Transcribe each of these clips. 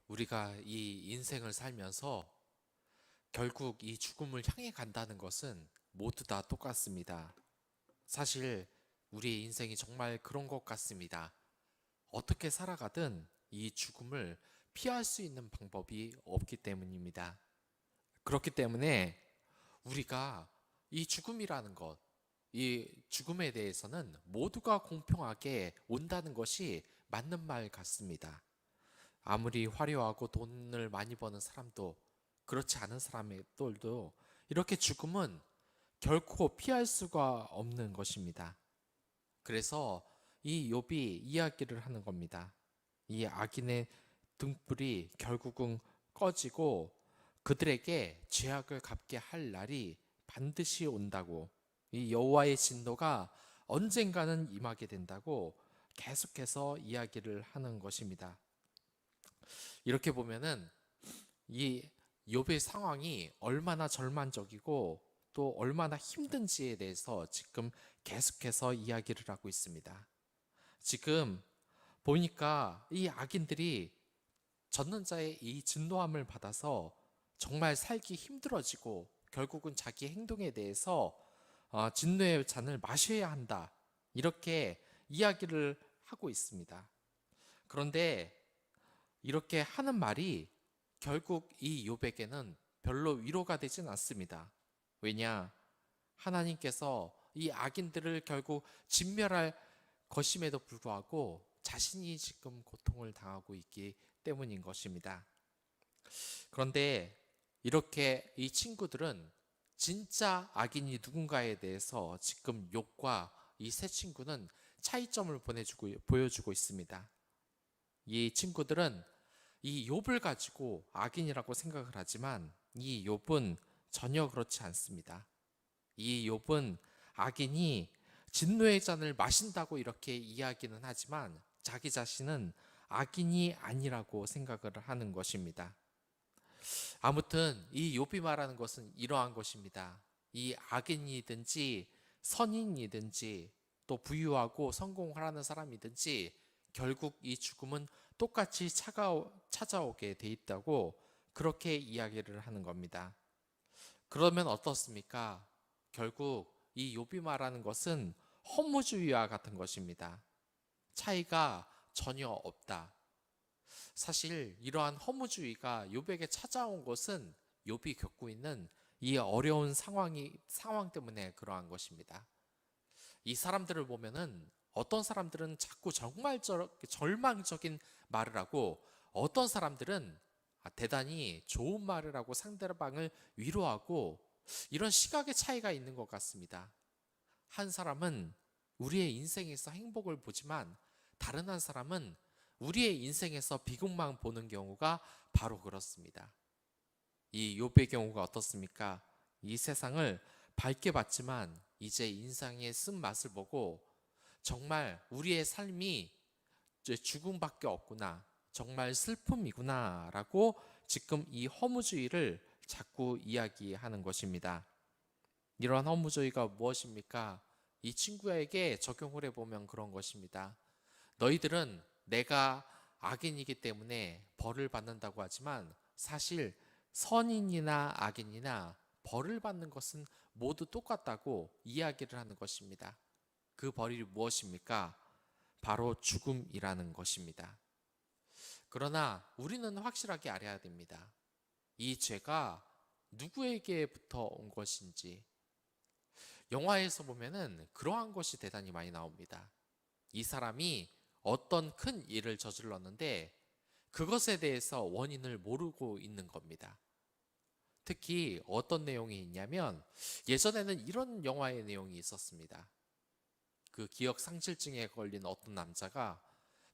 우리가 이 인생을 살면서 결국 이 죽음을 향해 간다는 것은 모두 다 똑같습니다. 사실 우리의 인생이 정말 그런 것 같습니다. 어떻게 살아가든 이 죽음을 피할 수 있는 방법이 없기 때문입니다. 그렇기 때문에 우리가 이 죽음이라는 것, 이 죽음에 대해서는 모두가 공평하게 온다는 것이 맞는 말 같습니다. 아무리 화려하고 돈을 많이 버는 사람도 그렇지 않은 사람들도 이렇게 죽음은 결코 피할 수가 없는 것입니다. 그래서 이 욥이 이야기를 하는 겁니다. 이 악인의 등불이 결국은 꺼지고 그들에게 죄악을 갚게 할 날이 반드시 온다고, 이 여호와의 진노가 언젠가는 임하게 된다고 계속해서 이야기를 하는 것입니다. 이렇게 보면은 이 욥의 상황이 얼마나 절망적이고 또 얼마나 힘든지에 대해서 지금 계속해서 이야기를 하고 있습니다. 지금 보니까 이 악인들이 전능자의 이 진노함을 받아서 정말 살기 힘들어지고 결국은 자기 행동에 대해서 진노의 잔을 마셔야 한다, 이렇게 이야기를 하고 있습니다. 그런데 이렇게 하는 말이 결국 이 욥에게는 별로 위로가 되진 않습니다. 왜냐? 하나님께서 이 악인들을 결국 진멸할 것임에도 불구하고 자신이 지금 고통을 당하고 있기 때문인 것입니다. 그런데 이렇게 이 친구들은 진짜 악인이 누군가에 대해서 지금 욥과 이 세 친구는 차이점을 보여주고 있습니다. 이 친구들은 이 욥을 가지고 악인이라고 생각을 하지만 이 욥은 전혀 그렇지 않습니다. 이 욥은 악인이 진노의 잔을 마신다고 이렇게 이야기는 하지만 자기 자신은 악인이 아니라고 생각을 하는 것입니다. 아무튼 이 욥이 말하는 것은 이러한 것입니다. 이 악인이든지 선인이든지 또 부유하고 성공하라는 사람이든지 결국 이 죽음은 똑같이 찾아오게 돼 있다고 그렇게 이야기를 하는 겁니다. 그러면 어떻습니까? 결국 이 욥이 말하는 것은 허무주의와 같은 것입니다. 차이가 전혀 없다. 사실 이러한 허무주의가 욥에게 찾아온 것은 욥이 겪고 있는 이 어려운 상황 때문에 그러한 것입니다. 이 사람들을 보면은 어떤 사람들은 자꾸 정말 절망적인 말을 하고 어떤 사람들은 대단히 좋은 말을 하고 상대방을 위로하고, 이런 시각의 차이가 있는 것 같습니다. 한 사람은 우리의 인생에서 행복을 보지만 다른 한 사람은 우리의 인생에서 비극만 보는 경우가 바로 그렇습니다. 이 욥의 경우가 어떻습니까? 이 세상을 밝게 봤지만 이제 인생의 쓴맛을 보고 정말 우리의 삶이 이제 죽음밖에 없구나, 정말 슬픔이구나 라고 지금 이 허무주의를 자꾸 이야기하는 것입니다. 이러한 허무주의가 무엇입니까? 이 친구에게 적용을 해보면 그런 것입니다. 너희들은 내가 악인이기 때문에 벌을 받는다고 하지만 사실 선인이나 악인이나 벌을 받는 것은 모두 똑같다고 이야기를 하는 것입니다. 그 벌이 무엇입니까? 바로 죽음이라는 것입니다. 그러나 우리는 확실하게 알아야 됩니다. 이 죄가 누구에게부터 온 것인지. 영화에서 보면은 그러한 것이 대단히 많이 나옵니다. 이 사람이 어떤 큰 일을 저질렀는데 그것에 대해서 원인을 모르고 있는 겁니다. 특히 어떤 내용이 있냐면 예전에는 이런 영화의 내용이 있었습니다. 그 기억 상실증에 걸린 어떤 남자가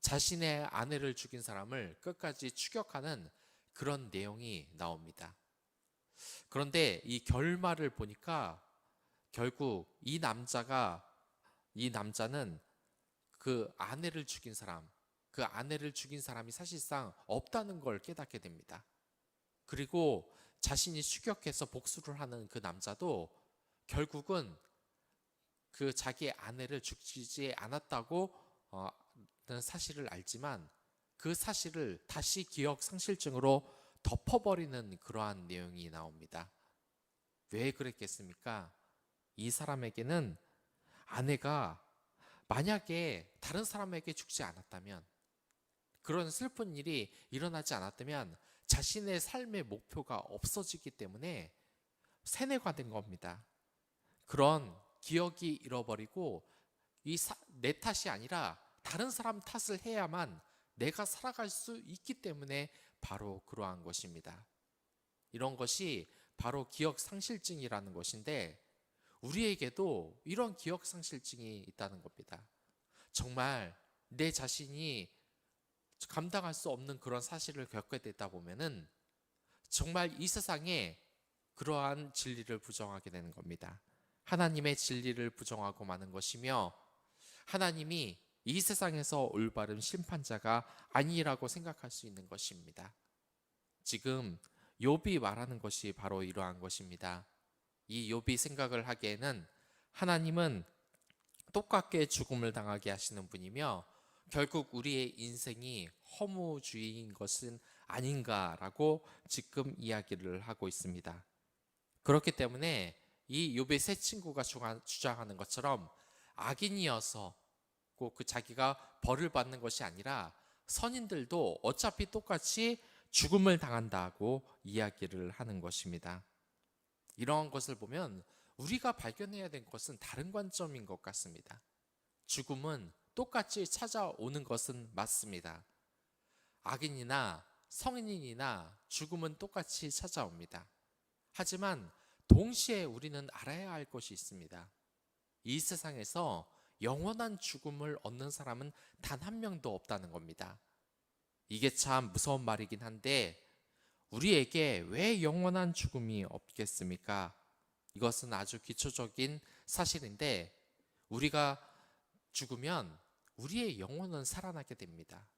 자신의 아내를 죽인 사람을 끝까지 추격하는 그런 내용이 나옵니다. 그런데 이 결말을 보니까 결국 이 남자는 그 아내를 죽인 사람이 사실상 없다는 걸 깨닫게 됩니다. 그리고 자신이 추격해서 복수를 하는 그 남자도 결국은 그 자기의 아내를 죽이지 않았다고 는 사실을 알지만 그 사실을 다시 기억 상실증으로 덮어버리는 그러한 내용이 나옵니다. 왜 그랬겠습니까? 이 사람에게는 아내가 만약에 다른 사람에게 죽지 않았다면, 그런 슬픈 일이 일어나지 않았다면 자신의 삶의 목표가 없어지기 때문에 세뇌가 된 겁니다. 그런 기억이 잃어버리고 내 탓이 아니라 다른 사람 탓을 해야만 내가 살아갈 수 있기 때문에 바로 그러한 것입니다. 이런 것이 바로 기억 상실증이라는 것인데, 우리에게도 이런 기억 상실증이 있다는 겁니다. 정말 내 자신이 감당할 수 없는 그런 사실을 겪게 되다 보면은 정말 이 세상에 그러한 진리를 부정하게 되는 겁니다. 하나님의 진리를 부정하고 마는 것이며, 하나님이 이 세상에서 올바른 심판자가 아니라고 생각할 수 있는 것입니다. 지금 욥이 말하는 것이 바로 이러한 것입니다. 이 욥이 생각을 하기에는 하나님은 똑같게 죽음을 당하게 하시는 분이며 결국 우리의 인생이 허무주의인 것은 아닌가라고 지금 이야기를 하고 있습니다. 그렇기 때문에 이 욥의 세 친구가 주장하는 것처럼 악인이어서 꼭 그 자기가 벌을 받는 것이 아니라 선인들도 어차피 똑같이 죽음을 당한다고 이야기를 하는 것입니다. 이러한 것을 보면 우리가 발견해야 될 것은 다른 관점인 것 같습니다. 죽음은 똑같이 찾아오는 것은 맞습니다. 악인이나 성인이나 죽음은 똑같이 찾아옵니다. 하지만 동시에 우리는 알아야 할 것이 있습니다. 이 세상에서 영원한 죽음을 얻는 사람은 단 한 명도 없다는 겁니다. 이게 참 무서운 말이긴 한데, 우리에게 왜 영원한 죽음이 없겠습니까? 이것은 아주 기초적인 사실인데, 우리가 죽으면 우리의 영혼은 살아나게 됩니다.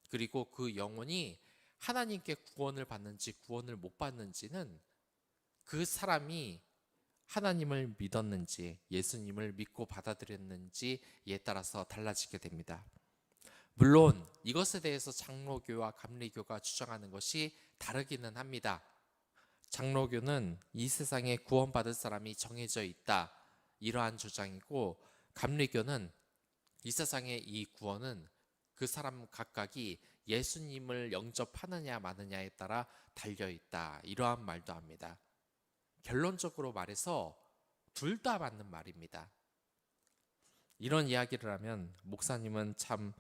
그리고 그 영혼이 하나님께 구원을 받는지 구원을 못 받는지는 그 사람이 하나님을 믿었는지 예수님을 믿고 받아들였는지에 따라서 달라지게 됩니다. 물론 이것에 대해서 장로교와 감리교가 주장하는 것이 다르기는 합니다. 장로교는 이 세상에 구원받을 사람이 정해져 있다, 이러한 주장이고, 감리교는 이 세상의 이 구원은 그 사람 각각이 예수님을 영접하느냐 마느냐에 따라 달려있다, 이러한 말도 합니다. 결론적으로 말해서 둘 다 맞는 말입니다. 이런 이야기를 하면 목사님은 참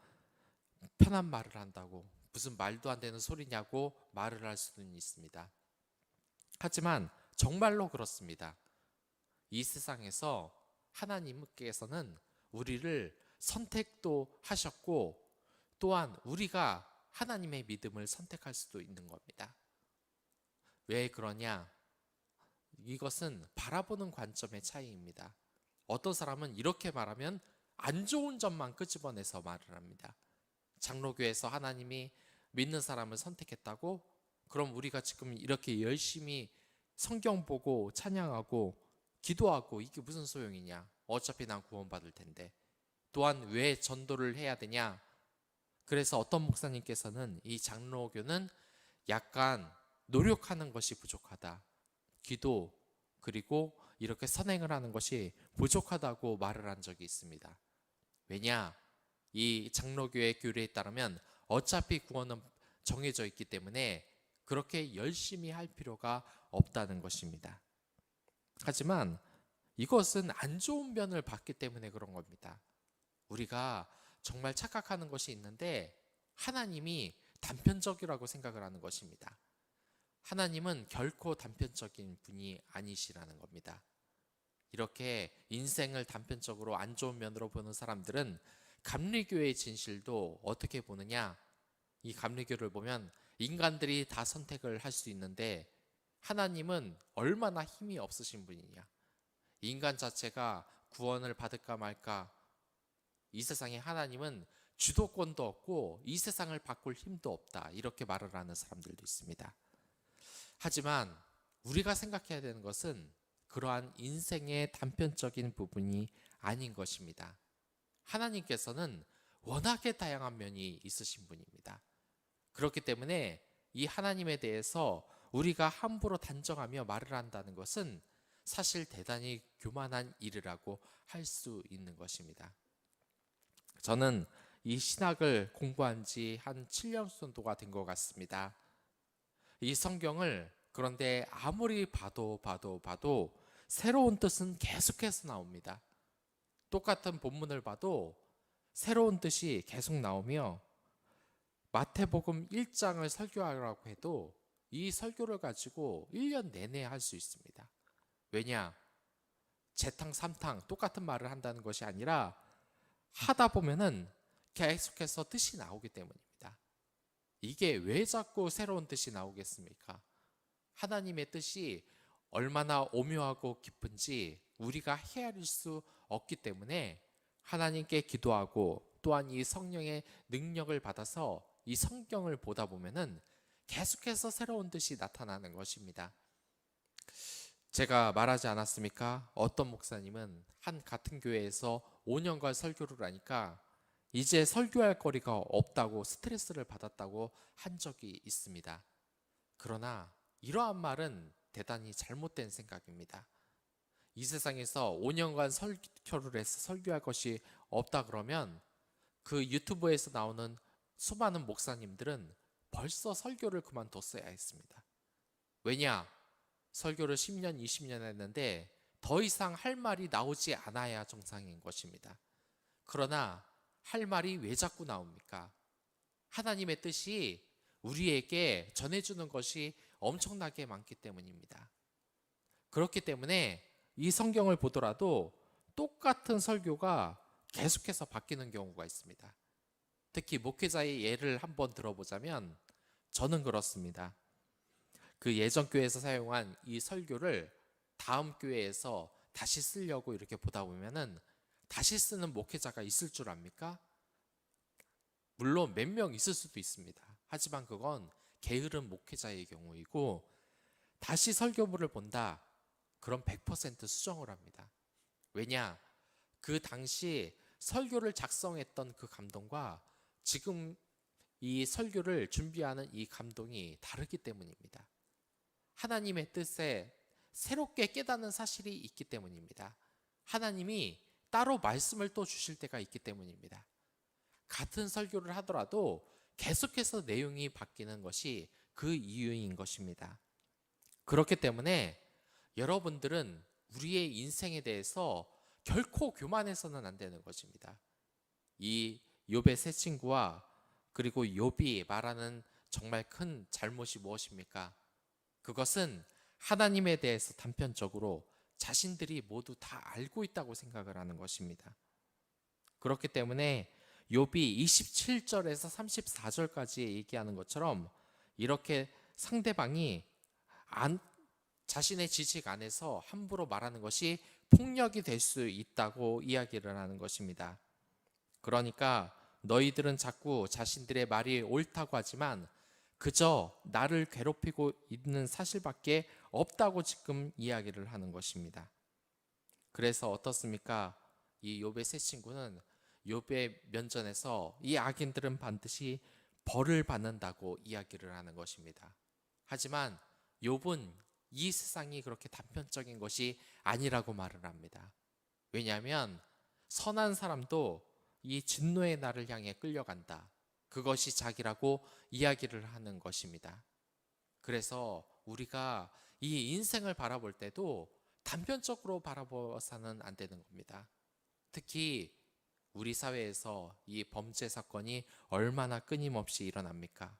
편한 말을 한다고, 무슨 말도 안 되는 소리냐고 말을 할 수는 있습니다. 하지만 정말로 그렇습니다. 이 세상에서 하나님께서는 우리를 선택도 하셨고, 또한 우리가 하나님의 믿음을 선택할 수도 있는 겁니다. 왜 그러냐? 이것은 바라보는 관점의 차이입니다. 어떤 사람은 이렇게 말하면 안 좋은 점만 끄집어내서 말을 합니다. 장로교에서 하나님이 믿는 사람을 선택했다고? 그럼 우리가 지금 이렇게 열심히 성경 보고 찬양하고 기도하고 이게 무슨 소용이냐? 어차피 난 구원받을 텐데. 또한 왜 전도를 해야 되냐? 그래서 어떤 목사님께서는 이 장로교는 약간 노력하는 것이 부족하다, 기도 그리고 이렇게 선행을 하는 것이 부족하다고 말을 한 적이 있습니다. 왜냐? 이 장로교의 교리에 따르면 어차피 구원은 정해져 있기 때문에 그렇게 열심히 할 필요가 없다는 것입니다. 하지만 이것은 안 좋은 면을 봤기 때문에 그런 겁니다. 우리가 정말 착각하는 것이 있는데, 하나님이 단편적이라고 생각을 하는 것입니다. 하나님은 결코 단편적인 분이 아니시라는 겁니다. 이렇게 인생을 단편적으로 안 좋은 면으로 보는 사람들은 감리교의 진실도 어떻게 보느냐? 이 감리교를 보면 인간들이 다 선택을 할 수 있는데 하나님은 얼마나 힘이 없으신 분이냐? 인간 자체가 구원을 받을까 말까? 이 세상에 하나님은 주도권도 없고 이 세상을 바꿀 힘도 없다, 이렇게 말을 하는 사람들도 있습니다. 하지만 우리가 생각해야 되는 것은 그러한 인생의 단편적인 부분이 아닌 것입니다. 하나님께서는 워낙에 다양한 면이 있으신 분입니다. 그렇기 때문에 이 하나님에 대해서 우리가 함부로 단정하며 말을 한다는 것은 사실 대단히 교만한 일이라고 할 수 있는 것입니다. 저는 이 신학을 공부한 지 한 7년 정도가 된 것 같습니다. 이 성경을 그런데 아무리 봐도 새로운 뜻은 계속해서 나옵니다. 똑같은 본문을 봐도 새로운 뜻이 계속 나오며 마태복음 1장을 설교하라고 해도 이 설교를 가지고 1년 내내 할 수 있습니다. 왜냐? 재탕, 삼탕 똑같은 말을 한다는 것이 아니라 하다 보면은 계속해서 뜻이 나오기 때문입니다. 이게 왜 자꾸 새로운 뜻이 나오겠습니까? 하나님의 뜻이 얼마나 오묘하고 깊은지 우리가 헤아릴 수 없기 때문에 하나님께 기도하고 또한 이 성령의 능력을 받아서 이 성경을 보다 보면은 계속해서 새로운 뜻이 나타나는 것입니다. 제가 말하지 않았습니까? 어떤 목사님은 한 같은 교회에서 5년간 설교를 하니까 이제 설교할 거리가 없다고 스트레스를 받았다고 한 적이 있습니다. 그러나 이러한 말은 대단히 잘못된 생각입니다. 이 세상에서 5년간 설교를 해서 설교할 것이 없다 그러면 그 유튜브에서 나오는 수많은 목사님들은 벌써 설교를 그만뒀어야 했습니다. 왜냐? 설교를 10년, 20년 했는데 더 이상 할 말이 나오지 않아야 정상인 것입니다. 그러나 할 말이 왜 자꾸 나옵니까? 하나님의 뜻이 우리에게 전해주는 것이 엄청나게 많기 때문입니다. 그렇기 때문에 이 성경을 보더라도 똑같은 설교가 계속해서 바뀌는 경우가 있습니다. 특히 목회자의 예를 한번 들어보자면 저는 그렇습니다. 그 예전 교회에서 사용한 이 설교를 다음 교회에서 다시 쓰려고 이렇게 보다 보면은 다시 쓰는 목회자가 있을 줄 압니까? 물론 몇 명 있을 수도 있습니다. 하지만 그건 게으른 목회자의 경우이고 다시 설교물을 본다. 그럼 100% 수정을 합니다. 왜냐? 그 당시 설교를 작성했던 그 감동과 지금 이 설교를 준비하는 이 감동이 다르기 때문입니다. 하나님의 뜻에 새롭게 깨닫는 사실이 있기 때문입니다. 하나님이 따로 말씀을 또 주실 때가 있기 때문입니다. 같은 설교를 하더라도 계속해서 내용이 바뀌는 것이 그 이유인 것입니다. 그렇기 때문에 여러분들은 우리의 인생에 대해서 결코 교만해서는 안 되는 것입니다. 이 욥의 세 친구와 그리고 욥이 말하는 정말 큰 잘못이 무엇입니까? 그것은 하나님에 대해서 단편적으로 자신들이 모두 다 알고 있다고 생각을 하는 것입니다. 그렇기 때문에 욥이 27절에서 34절까지 얘기하는 것처럼 이렇게 상대방이 자신의 지식 안에서 함부로 말하는 것이 폭력이 될 수 있다고 이야기를 하는 것입니다. 그러니까 너희들은 자꾸 자신들의 말이 옳다고 하지만 그저 나를 괴롭히고 있는 사실밖에 없다고 지금 이야기를 하는 것입니다. 그래서 어떻습니까? 이 욥의 세 친구는 욥의 면전에서 이 악인들은 반드시 벌을 받는다고 이야기를 하는 것입니다. 하지만 욥은 이 세상이 그렇게 단편적인 것이 아니라고 말을 합니다. 왜냐하면 선한 사람도 이 진노의 날을 향해 끌려간다. 그것이 자기라고 이야기를 하는 것입니다. 그래서 우리가 이 인생을 바라볼 때도 단편적으로 바라봐서는 안 되는 겁니다. 특히 우리 사회에서 이 범죄 사건이 얼마나 끊임없이 일어납니까?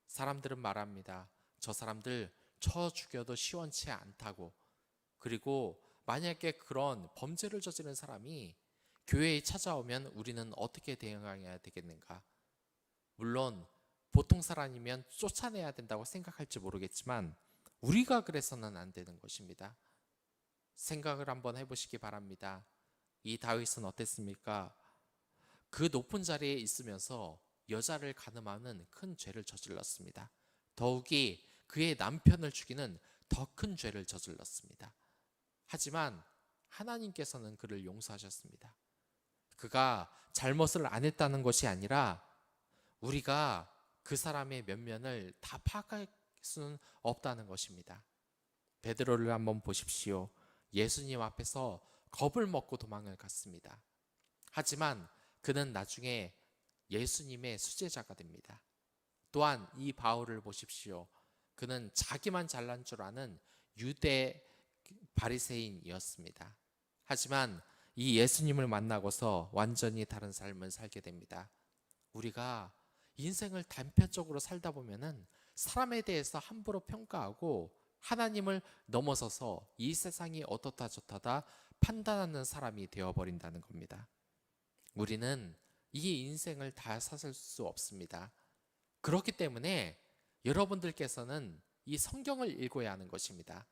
사람들은 말합니다. 저 사람들 쳐 죽여도 시원치 않다고. 그리고 만약에 그런 범죄를 저지른 사람이 교회에 찾아오면 우리는 어떻게 대응해야 되겠는가? 물론 보통 사람이면 쫓아내야 된다고 생각할지 모르겠지만 우리가 그래서는 안 되는 것입니다. 생각을 한번 해보시기 바랍니다. 이 다윗은 어땠습니까? 그 높은 자리에 있으면서 여자를 간음하는 큰 죄를 저질렀습니다. 더욱이 그의 남편을 죽이는 더 큰 죄를 저질렀습니다. 하지만 하나님께서는 그를 용서하셨습니다. 그가 잘못을 안 했다는 것이 아니라 우리가 그 사람의 면면을 다 파악할 수는 없다는 것입니다. 베드로를 한번 보십시오. 예수님 앞에서 겁을 먹고 도망을 갔습니다. 하지만 그는 나중에 예수님의 수제자가 됩니다. 또한 이 바울을 보십시오. 그는 자기만 잘난 줄 아는 유대 바리새인이었습니다. 하지만 이 예수님을 만나고서 완전히 다른 삶을 살게 됩니다. 우리가 인생을 단편적으로 살다 보면은 사람에 대해서 함부로 평가하고 하나님을 넘어서서 이 세상이 어떻다 저렇다 판단하는 사람이 되어버린다는 겁니다. 우리는 이 인생을 다 사실 수 없습니다. 그렇기 때문에 여러분들께서는 이 성경을 읽어야 하는 것입니다.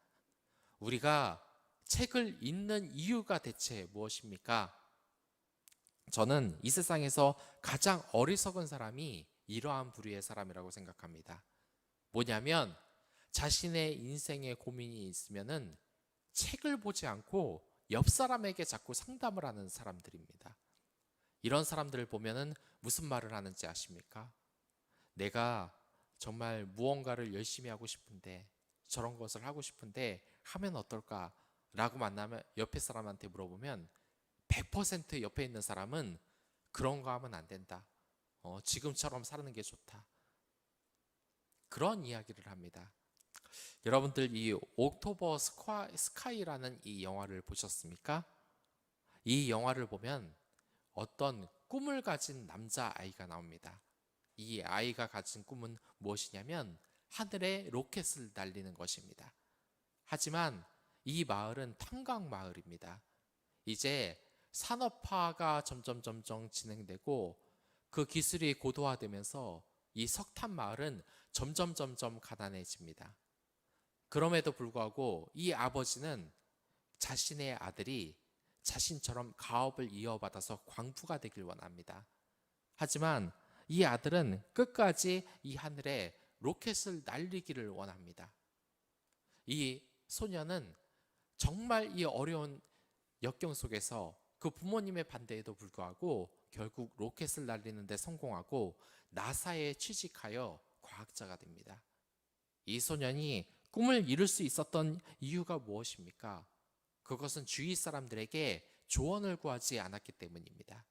우리가 책을 읽는 이유가 대체 무엇입니까? 저는 이 세상에서 가장 어리석은 사람이 이러한 부류의 사람이라고 생각합니다. 뭐냐면 자신의 인생에 고민이 있으면은 책을 보지 않고 옆 사람에게 자꾸 상담을 하는 사람들입니다. 이런 사람들을 보면은 무슨 말을 하는지 아십니까? 내가 정말 무언가를 열심히 하고 싶은데, 저런 것을 하고 싶은데 하면 어떨까? 라고 만나면 옆에 사람한테 물어보면 100% 옆에 있는 사람은 그런 거 하면 안 된다. 지금처럼 사는 게 좋다. 그런 이야기를 합니다. 여러분들 이 옥토버 스카이라는 이 영화를 보셨습니까? 이 영화를 보면 어떤 꿈을 가진 남자아이가 나옵니다. 이 아이가 가진 꿈은 무엇이냐면 하늘에 로켓을 날리는 것입니다. 하지만 이 마을은 탄광 마을입니다. 이제 산업화가 점점 진행되고 그 기술이 고도화되면서 이 석탄 마을은 점점 가난해집니다. 그럼에도 불구하고 이 아버지는 자신의 아들이 자신처럼 가업을 이어받아서 광부가 되길 원합니다. 하지만 이 아들은 끝까지 이 하늘에 로켓을 날리기를 원합니다. 이 소년은 정말 이 어려운 역경 속에서 그 부모님의 반대에도 불구하고 결국 로켓을 날리는 데 성공하고 나사에 취직하여 과학자가 됩니다. 이 소년이 꿈을 이룰 수 있었던 이유가 무엇입니까? 그것은 주위 사람들에게 조언을 구하지 않았기 때문입니다.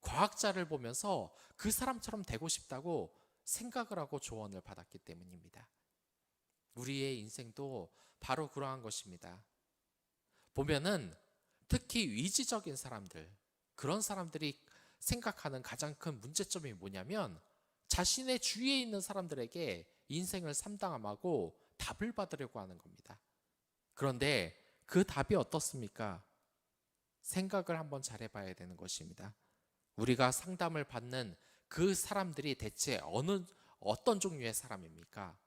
과학자를 보면서 그 사람처럼 되고 싶다고 생각을 하고 조언을 받았기 때문입니다. 우리의 인생도 바로 그러한 것입니다. 보면은 특히 위지적인 사람들, 그런 사람들이 생각하는 가장 큰 문제점이 뭐냐면 자신의 주위에 있는 사람들에게 인생을 상담하고 답을 받으려고 하는 겁니다. 그런데 그 답이 어떻습니까? 생각을 한번 잘 해봐야 되는 것입니다. 우리가 상담을 받는 그 사람들이 대체 어떤 종류의 사람입니까?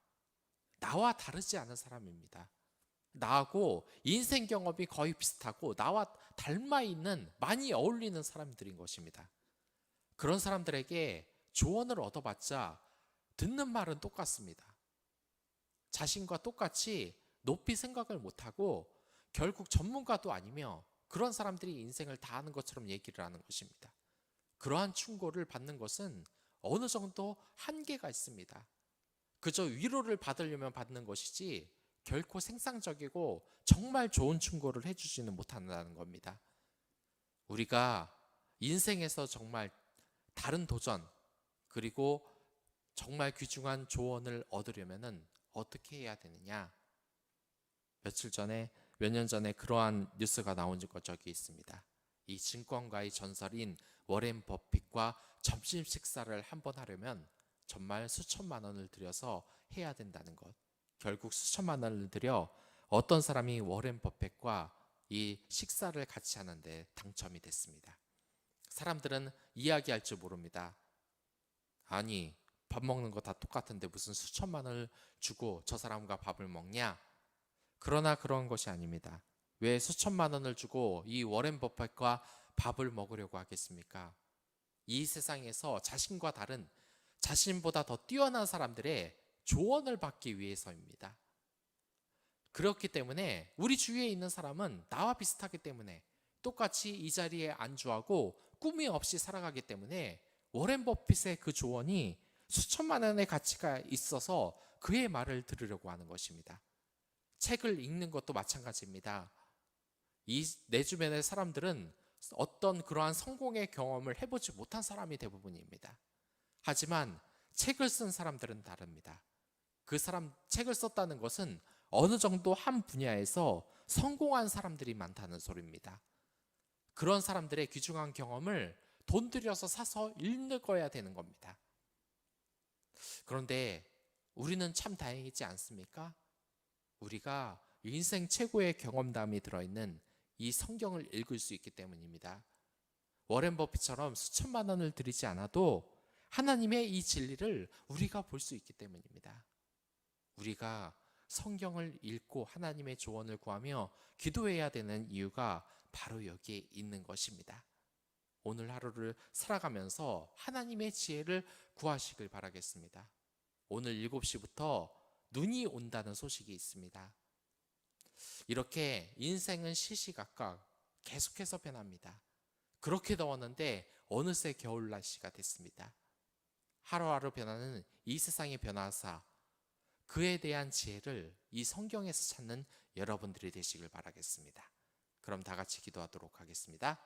나와 다르지 않은 사람입니다. 나하고 인생 경험이 거의 비슷하고 나와 닮아 있는, 많이 어울리는 사람들인 것입니다. 그런 사람들에게 조언을 얻어봤자 듣는 말은 똑같습니다. 자신과 똑같이 높이 생각을 못하고 결국 전문가도 아니며 그런 사람들이 인생을 다 아는 것처럼 얘기를 하는 것입니다. 그러한 충고를 받는 것은 어느 정도 한계가 있습니다. 그저 위로를 받으려면 받는 것이지 결코 생산적이고 정말 좋은 충고를 해주지는 못한다는 겁니다. 우리가 인생에서 정말 다른 도전, 그리고 정말 귀중한 조언을 얻으려면 어떻게 해야 되느냐? 몇 년 전에 그러한 뉴스가 나온 적이 있습니다. 이 증권가의 전설인 워렌 버핏과 점심 식사를 한번 하려면 정말 수천만 원을 들여서 해야 된다는 것. 결국 수천만 원을 들여 어떤 사람이 워렌 버핏과 이 식사를 같이 하는데 당첨이 됐습니다. 사람들은 이야기할 줄 모릅니다. 아니, 밥 먹는 거 다 똑같은데 무슨 수천만 원을 주고 저 사람과 밥을 먹냐? 그러나 그런 것이 아닙니다. 왜 수천만 원을 주고 이 워렌 버핏과 밥을 먹으려고 하겠습니까? 이 세상에서 자신과 다른, 자신보다 더 뛰어난 사람들의 조언을 받기 위해서입니다. 그렇기 때문에 우리 주위에 있는 사람은 나와 비슷하기 때문에 똑같이 이 자리에 안주하고 꿈이 없이 살아가기 때문에 워렌 버핏의 그 조언이 수천만 원의 가치가 있어서 그의 말을 들으려고 하는 것입니다. 책을 읽는 것도 마찬가지입니다. 내 주변의 사람들은 어떤 그러한 성공의 경험을 해보지 못한 사람이 대부분입니다. 하지만 책을 쓴 사람들은 다릅니다. 그 사람 책을 썼다는 것은 어느 정도 한 분야에서 성공한 사람들이 많다는 소리입니다. 그런 사람들의 귀중한 경험을 돈 들여서 사서 읽어야 되는 겁니다. 그런데 우리는 참 다행이지 않습니까? 우리가 인생 최고의 경험담이 들어있는 이 성경을 읽을 수 있기 때문입니다. 워렌 버핏처럼 수천만 원을 들이지 않아도 하나님의 이 진리를 우리가 볼 수 있기 때문입니다. 우리가 성경을 읽고 하나님의 조언을 구하며 기도해야 되는 이유가 바로 여기에 있는 것입니다. 오늘 하루를 살아가면서 하나님의 지혜를 구하시길 바라겠습니다. 오늘 7시부터 눈이 온다는 소식이 있습니다. 이렇게 인생은 시시각각 계속해서 변합니다. 그렇게 더웠는데 어느새 겨울 날씨가 됐습니다. 하루하루 변하는 이 세상의 변화사, 그에 대한 지혜를 이 성경에서 찾는 여러분들이 되시길 바라겠습니다. 그럼 다 같이 기도하도록 하겠습니다.